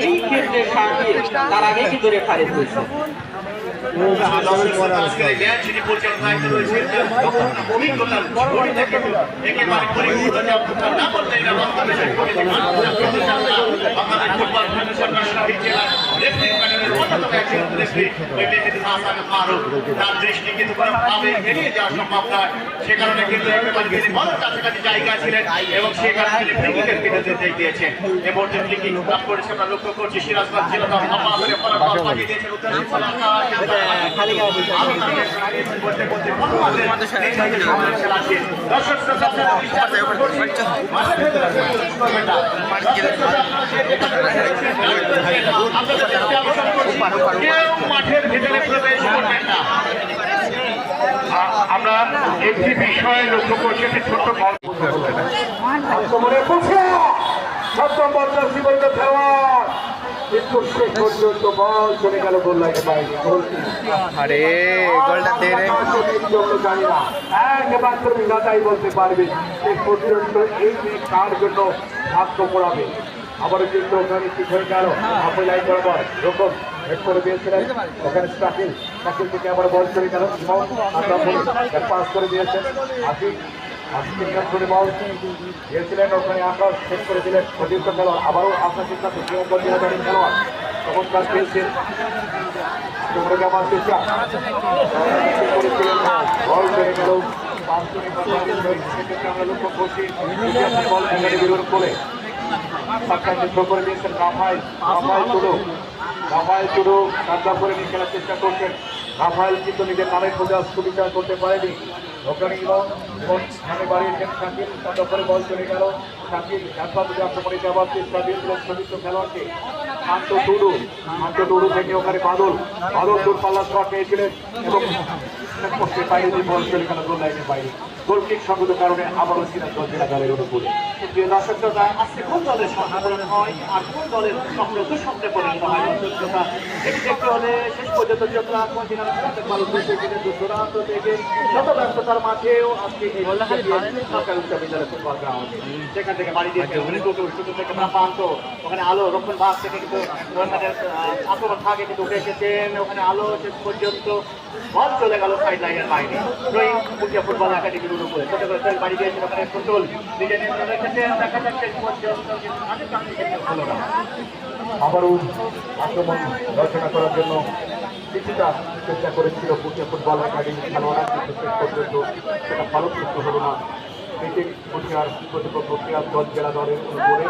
এই ক্ষেত্রে তার আগে কি ধরে খারিজ হয়েছে। সে কারণে কিন্তু কাছাকাছি জায়গা ছিলেন এবং সে কারণে তিনি ফ্রিকিকের কেটে দিয়েছেন। এ মুহূর্তে ফ্রিকিক লাভ করেছে আমরা লক্ষ্য করছি সিরাজগঞ্জ জেলা দল পাঠিয়ে দিয়েছেন মাঠের ভিতরে প্রবেশ করবেন না। আমরা একটি বিষয়ে লক্ষ্য করছি, একটি ছোট্ট গল্প পর্যন্ত বল চলে গেল গোল লাইনে বাইরে। আরে গোলটা দে রে, জানি না একমাত্র বিধাতাই বলতে পারবে শেষ পর্যন্ত এই কার জন্য ভাগ্য পড়াবে। আবারও কিন্তু ওখানে ঠিক হয়ে গেল হাফে লাইন বরাবর রকম হেড করে দিয়েছিলেন ওখানে শাকিল থেকে আবার বল চলে গেল পাস করে দিয়েছেন আশিক করে বল দিয়েছিলেন ওখানে আকাশ সেট করে দিলেন অতিরিক্ত খেলোয়াড় আবারও আপনার চেষ্টা খেলোয়াড় চমৎকার পেয়েছেন বল চলে গেল আমরা লক্ষ্য করছি বল বিরোধ করে করে দিয়েছেন রাফায়েল টুডু কাজা করে নিয়ে খেলার চেষ্টা করছেন। রাফায়েল কিন্তু নিজের নামে খোঁজা সুবিচার করতে পারেনি। ওখানে বাড়িয়েছেন শাকিল কাজা করে বল চলে গেল। শাকিল আক্রমণে যাওয়ার চেষ্টা দিয়েছিলেন সতীর্থ খেলোয়াড়কে শান্ত টুডু থেকে ওখানে বাদল দূরপাল্লা শট পেয়েছিলেন এবং বাইরে দিয়ে বল চলে গেল গোল লাইনের বাইরে। গোলকিক সঙ্গত কারণে আবারও সিরাজগঞ্জ জেলা দলের অনুকূলে। দর্শকরা আজকে কোন দলের সম্ভাবনা হয় আর কোন দলের সম্পর্ক স্বপ্নে পরিণত হয় দর্শকরা দেখতে হলে শেষ পর্যন্ত যত দূরান্ত থেকে শত ব্যস্ততার মাঝেও আজকে এই সরকারি উচ্চ বিদ্যালয় ফুটবল গ্রাউন্ডে সেখান থেকে বাড়ি দিয়েছে থেকে প্রান্ত ওখানে আলো রক্ষণ ভাগ থেকে কিন্তু আক্রমণ ভাগে কিন্তু উঠে এসেছেন ওখানে আলো শেষ পর্যন্ত বল চলে গেল সাইড লাইনের বাইরে। ফুটবল একাডেমির উপরে ছোট করে বাড়ি দিয়েছেন ওখানে ফুটবল নিজে রেখেছেন দেখা যাচ্ছে আবারও আক্রমণ রচনা করার জন্য কিছুটা চেষ্টা করেছিল পুটিয়া ফুটবল একাডেমি খেলোয়াড়রা কিন্তু শেষ পর্যন্ত সেটা ফলপ্রসূ হল না। পুটিয়ার প্রতিপক্ষ জেলা দলের উপরে